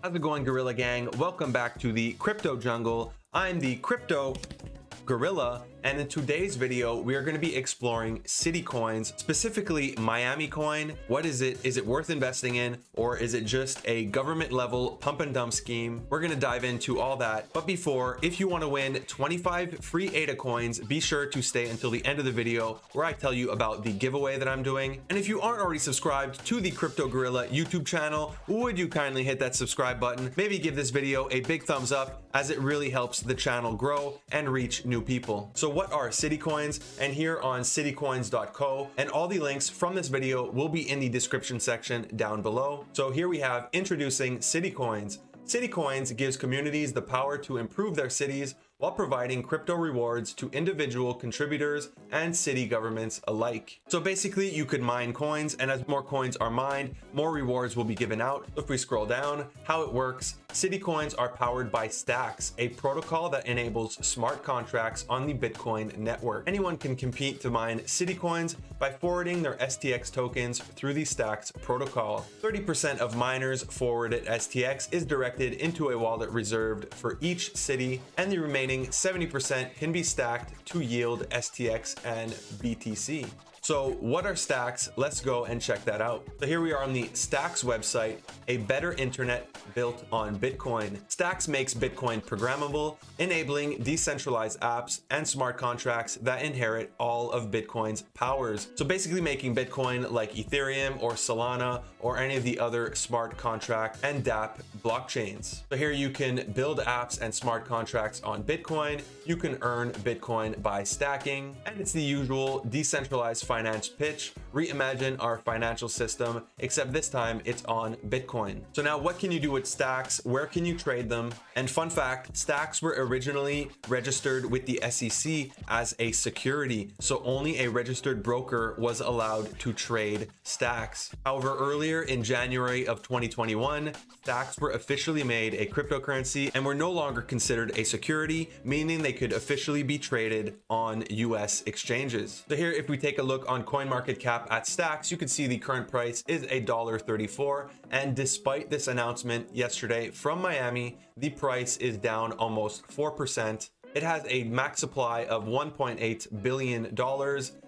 How's it going, Gorilla Gang? Welcome back to the crypto jungle. I'm the crypto gorilla, and in today's video we are going to be exploring CityCoins, specifically MiamiCoin. What is it? Is it worth investing in, or is it just a government level pump and dump scheme? We're going to dive into all that, but before, if you want to win 25 free ADA coins, be sure to stay until the end of the video where I tell you about the giveaway that I'm doing. And if you aren't already subscribed to the Crypto Gorilla YouTube channel, would you kindly hit that subscribe button? Maybe give this video a big thumbs up, as it really helps the channel grow and reach new people. So what are CityCoins? And here on citycoins.co, and all the links from this video will be in the description section down below. So here we have introducing CityCoins. CityCoins gives communities the power to improve their cities while providing crypto rewards to individual contributors and city governments alike. So basically you could mine coins, and as more coins are mined, more rewards will be given out. If we scroll down, how it works: CityCoins are powered by Stacks, a protocol that enables smart contracts on the Bitcoin network. Anyone can compete to mine CityCoins by forwarding their STX tokens through the Stacks protocol. 30% of miners forwarded STX is directed into a wallet reserved for each city, and the remaining 70% can be stacked to yield STX and BTC. So what are Stacks? Let's go and check that out. So here we are on the Stacks website, a better internet built on Bitcoin. Stacks makes Bitcoin programmable, enabling decentralized apps and smart contracts that inherit all of Bitcoin's powers. So basically making Bitcoin like Ethereum or Solana or any of the other smart contract and dApp blockchains. So here you can build apps and smart contracts on Bitcoin. You can earn Bitcoin by stacking, and it's the usual decentralized finance pitch: reimagine our financial system, except this time it's on Bitcoin. So now what can you do with Stacks? Where can you trade them? And fun fact, Stacks were originally registered with the SEC as a security, so only a registered broker was allowed to trade Stacks. However, earlier in January of 2021, Stacks were officially made a cryptocurrency and were no longer considered a security, meaning they could officially be traded on US exchanges. So here, if we take a look on CoinMarketCap at Stacks, you can see the current price is $1.34, and despite this announcement yesterday from Miami, the price is down almost 4%. It has a max supply of $1.8 billion,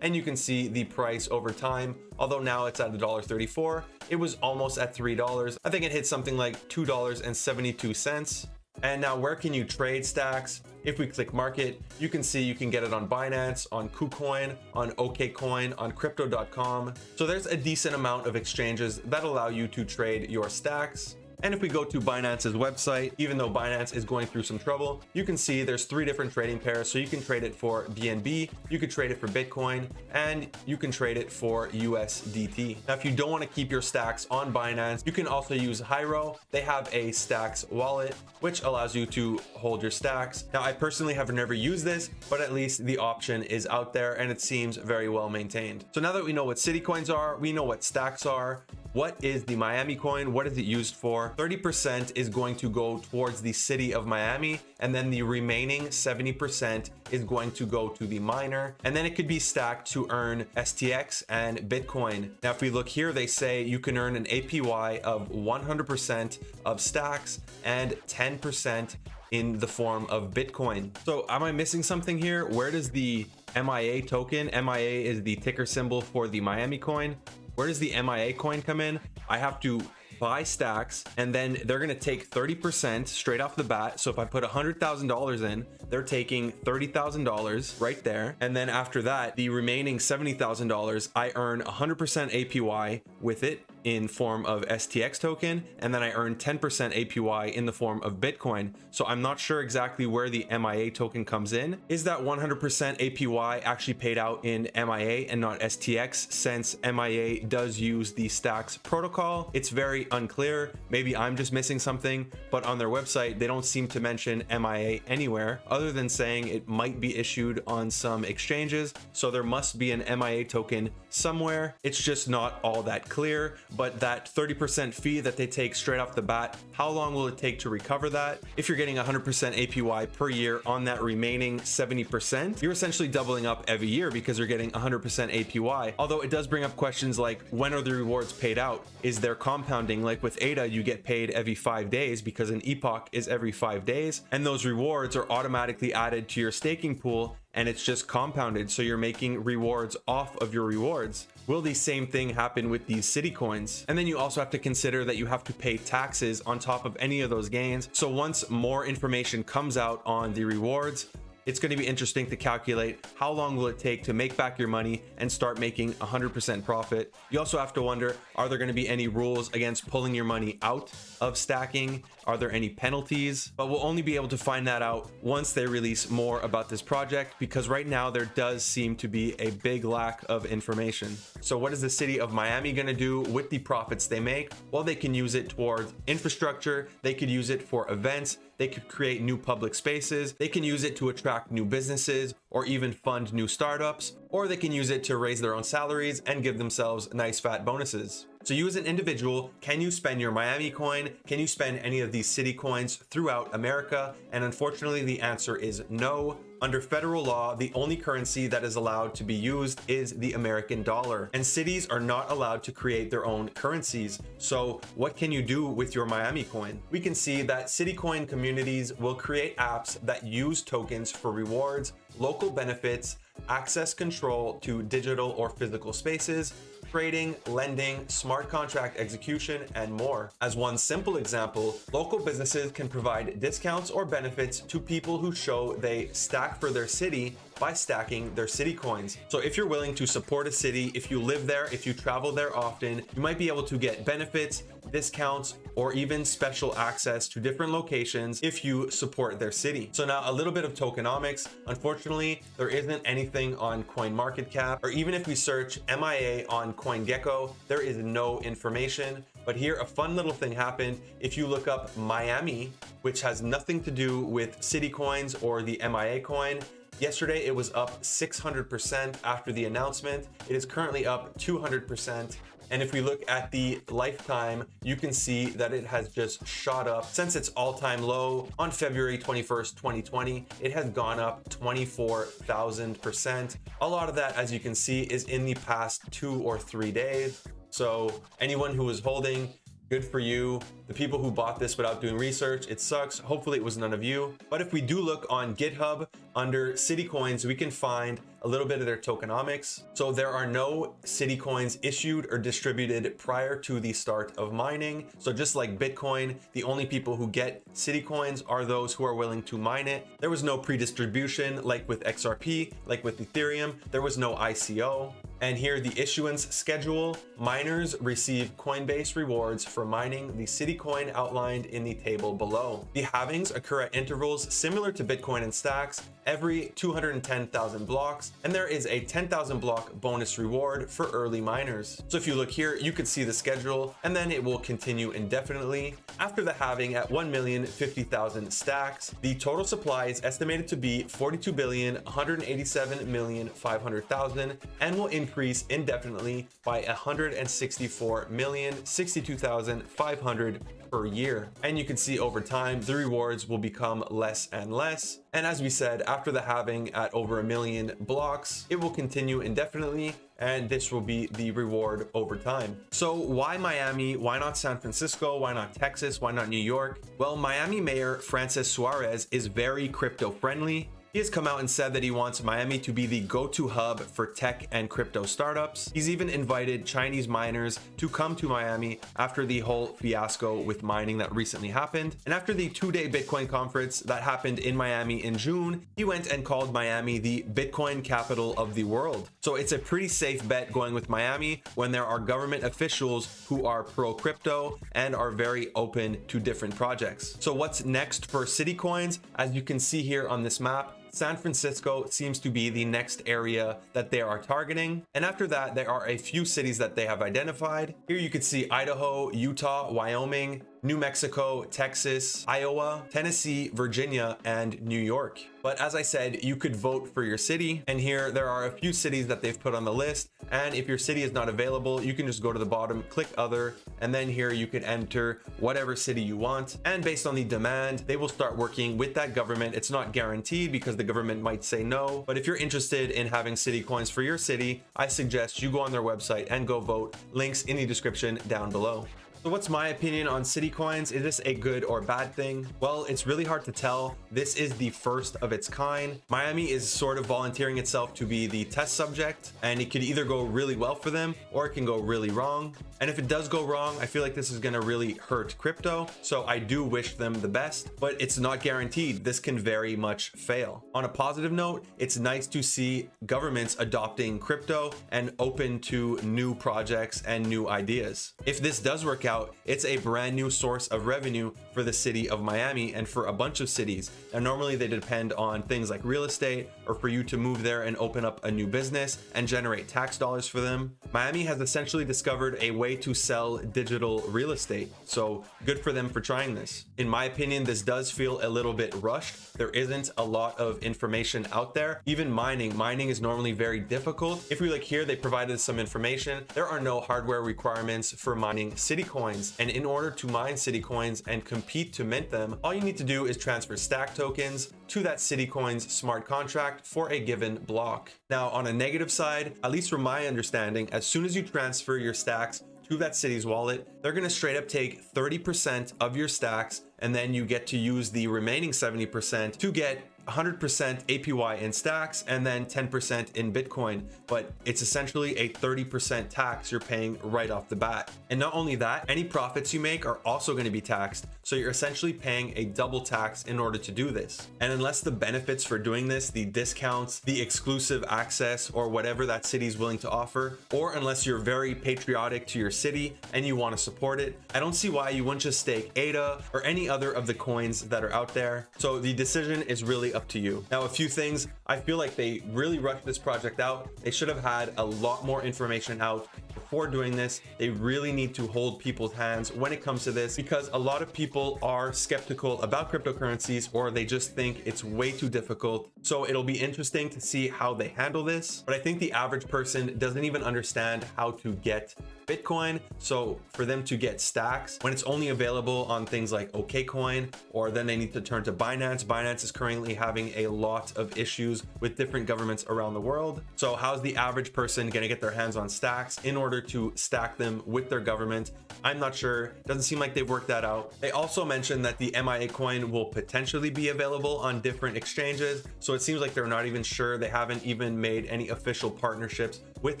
and you can see the price over time. Although now it's at $1.34, it was almost at $3. I think it hit something like $2.72. And now where can you trade Stacks? If we click market, you can see you can get it on Binance, on KuCoin, on OKCoin, on crypto.com. So there's a decent amount of exchanges that allow you to trade your Stacks. And if we go to Binance's website, even though Binance is going through some trouble, you can see there's 3 different trading pairs. So you can trade it for BNB, you could trade it for Bitcoin, and you can trade it for USDT. Now, if you don't want to keep your Stacks on Binance, you can also use Hyro. They have a Stacks wallet, which allows you to hold your Stacks. Now, I personally have never used this, but at least the option is out there, and it seems very well maintained. So now that we know what CityCoins are, we know what Stacks are. What is the Miami coin? What is it used for? 30% is going to go towards the city of Miami, and then the remaining 70% is going to go to the miner, and then it could be stacked to earn STX and Bitcoin. Now, if we look here, they say you can earn an APY of 100% of Stacks and 10% in the form of Bitcoin. So am I missing something here? Where does the MIA token? MIA is the ticker symbol for the Miami coin. Where does the MIA coin come in? I have to buy Stacks, and then they're going to take 30% straight off the bat. So if I put $100,000 in, they're taking $30,000 right there. And then after that, the remaining $70,000, I earn 100% APY with it in form of STX token, and then I earn 10% APY in the form of Bitcoin. So I'm not sure exactly where the MIA token comes in. Is that 100% APY actually paid out in MIA and not STX, since MIA does use the Stacks protocol? It's very unclear. Maybe I'm just missing something, but on their website, they don't seem to mention MIA anywhere other than saying it might be issued on some exchanges. So there must be an MIA token somewhere. It's just not all that clear. but that 30% fee that they take straight off the bat, how long will it take to recover that? If you're getting 100% APY per year on that remaining 70%, you're essentially doubling up every year because you're getting 100% APY. Although it does bring up questions like, when are the rewards paid out? Is there compounding? Like with ADA, you get paid every 5 days because an epoch is every 5 days, and those rewards are automatically added to your staking pool, and it's just compounded, so you're making rewards off of your rewards. Will the same thing happen with these CityCoins? And then you also have to consider that you have to pay taxes on top of any of those gains. So once more information comes out on the rewards, it's going to be interesting to calculate how long will it take to make back your money and start making 100% profit. You also have to wonder, are there going to be any rules against pulling your money out of stacking? Are there any penalties? But we'll only be able to find that out once they release more about this project, because right now there does seem to be a big lack of information. So what is the city of Miami going to do with the profits they make? Well, they can use it towards infrastructure. They could use it for events. They could create new public spaces. They can use it to attract new businesses or even fund new startups, or they can use it to raise their own salaries and give themselves nice fat bonuses. So you as an individual, can you spend your MiamiCoin? Can you spend any of these CityCoins throughout America? And unfortunately, the answer is no. Under federal law, the only currency that is allowed to be used is the American dollar, and cities are not allowed to create their own currencies. So what can you do with your MiamiCoin? We can see that CityCoin communities will create apps that use tokens for rewards, local benefits, access control to digital or physical spaces, trading, lending, smart contract execution, and more. As one simple example, local businesses can provide discounts or benefits to people who show they stack for their city by stacking their CityCoins. So if you're willing to support a city, if you live there, if you travel there often, you might be able to get benefits, discounts, or even special access to different locations if you support their city. So now a little bit of tokenomics. Unfortunately, there isn't anything on CoinMarketCap, or even if we search MIA on CoinGecko, there is no information. But here, a fun little thing happened. If you look up Miami, which has nothing to do with CityCoins or the MIA coin, yesterday it was up 600% after the announcement. It is currently up 200%. And if we look at the lifetime, you can see that it has just shot up since its all-time low on February 21st, 2020. It has gone up 24,000%. A lot of that, as you can see, is in the past 2 or 3 days. So anyone who is holding, good for you. The people who bought this without doing research, it sucks. Hopefully it was none of you. But if we do look on GitHub under CityCoins, we can find a little bit of their tokenomics. So there are no CityCoins issued or distributed prior to the start of mining. So just like Bitcoin, the only people who get CityCoins are those who are willing to mine it. There was no pre-distribution like with XRP, like with Ethereum. There was no ICO. And here the issuance schedule. Miners receive Coinbase rewards for mining the CityCoin outlined in the table below. The halvings occur at intervals similar to Bitcoin and stacks every 210,000 blocks, and there is a 10,000 block bonus reward for early miners. So if you look here, you can see the schedule, and then it will continue indefinitely. After the halving at 1,050,000 stacks, the total supply is estimated to be 42,187,500,000 and will increase indefinitely by 164,062,500 per year. And you can see over time, the rewards will become less and less. And as we said, after the halving at over 1 million blocks, it will continue indefinitely, and this will be the reward over time. So why Miami? Why not San Francisco? Why not Texas? Why not New York? Well, Miami Mayor Francis Suarez is very crypto friendly. He has come out and said that he wants Miami to be the go-to hub for tech and crypto startups. He's even invited Chinese miners to come to Miami after the whole fiasco with mining that recently happened. And after the 2-day Bitcoin conference that happened in Miami in June, he went and called Miami the Bitcoin capital of the world. So it's a pretty safe bet going with Miami when there are government officials who are pro-crypto and are very open to different projects. So what's next for CityCoins? As you can see here on this map, San Francisco seems to be the next area that they are targeting. And after that, there are a few cities that they have identified. Here you can see Idaho, Utah, Wyoming, New Mexico, Texas, Iowa, Tennessee, Virginia, and New York. But as I said, you could vote for your city, and here there are a few cities that they've put on the list, and if your city is not available, you can just go to the bottom, click other, and then here you can enter whatever city you want, and based on the demand, they will start working with that government. It's not guaranteed because the government might say no, but if you're interested in having CityCoins for your city, I suggest you go on their website and go vote. Links in the description down below. So what's my opinion on CityCoins? Is this a good or bad thing? Well, it's really hard to tell. This is the first of its kind. Miami is sort of volunteering itself to be the test subject, and it could either go really well for them or it can go really wrong. And if it does go wrong, I feel like this is going to really hurt crypto. So I do wish them the best, but it's not guaranteed. This can very much fail. On a positive note, it's nice to see governments adopting crypto and open to new projects and new ideas. If this does work out, it's a brand new source of revenue for the city of Miami and for a bunch of cities. And normally they depend on things like real estate or for you to move there and open up a new business and generate tax dollars for them. Miami has essentially discovered a way to sell digital real estate. So good for them for trying this. In my opinion, this does feel a little bit rushed. There isn't a lot of information out there. Even mining is normally very difficult. If we look here, they provided some information. There are no hardware requirements for mining CityCoins. And in order to mine CityCoins and compete to mint them, all you need to do is transfer stack tokens to that CityCoins smart contract for a given block. Now, on a negative side, at least from my understanding, as soon as you transfer your stacks to that city's wallet, they're going to straight up take 30% of your stacks, and then you get to use the remaining 70% to get 100% APY in stacks and then 10% in Bitcoin, but it's essentially a 30% tax you're paying right off the bat. And not only that, any profits you make are also going to be taxed. So you're essentially paying a double tax in order to do this. And unless the benefits for doing this, the discounts, the exclusive access, or whatever that city is willing to offer, or unless you're very patriotic to your city and you want to support it, I don't see why you wouldn't just stake ADA or any other of the coins that are out there. So the decision is really up to you. Now, a few things. I feel like they really rushed this project out. They should have had a lot more information out before doing this. They really need to hold people's hands when it comes to this, because a lot of people are skeptical about cryptocurrencies, or they just think it's way too difficult. So it'll be interesting to see how they handle this. But I think the average person doesn't even understand how to get Bitcoin. So for them to get stacks when it's only available on things like OKCoin, or then they need to turn to Binance. Binance is currently having a lot of issues with different governments around the world. So how's the average person going to get their hands on stacks in order to stack them with their government? I'm not sure. Doesn't seem like they've worked that out. They also mentioned that the MiamiCoin will potentially be available on different exchanges. So it seems like they're not even sure. They haven't even made any official partnerships with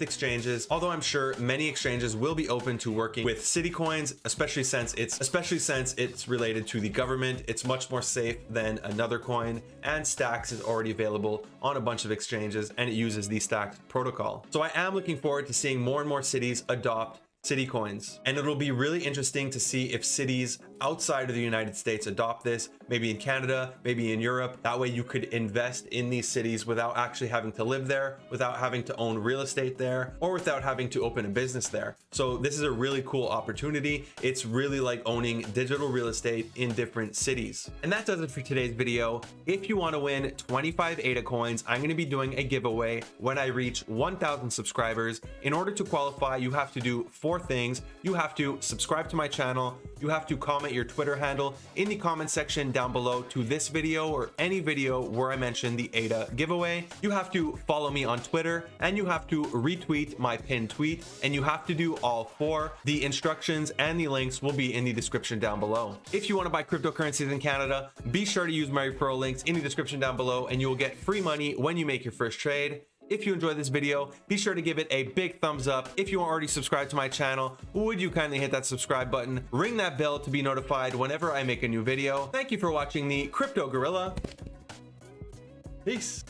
exchanges, although I'm sure many exchanges will be open to working with CityCoins, especially since it's related to the government. It's much more safe than another coin, and stacks is already available on a bunch of exchanges, and it uses the stacked protocol. So I am looking forward to seeing more and more cities adopt CityCoins, and it'll be really interesting to see if cities outside of the United States adopt this, maybe in Canada, maybe in Europe. That way you could invest in these cities without actually having to live there, without having to own real estate there, or without having to open a business there. So this is a really cool opportunity. It's really like owning digital real estate in different cities. And that does it for today's video. If you want to win 25 ADA coins, I'm going to be doing a giveaway when I reach 1,000 subscribers. In order to qualify, you have to do 4 things. You have to subscribe to my channel. You have to comment your Twitter handle in the comment section down below to this video or any video where I mention the ADA giveaway. You have to follow me on Twitter, and you have to retweet my pinned tweet, and you have to do all 4. The instructions and the links will be in the description down below. If you want to buy cryptocurrencies in Canada, be sure to use my referral links in the description down below, and you will get free money when you make your first trade. If you enjoyed this video, be sure to give it a big thumbs up. If you are already subscribed to my channel, would you kindly hit that subscribe button, ring that bell to be notified whenever I make a new video. Thank you for watching the Crypto Gorilla. Peace.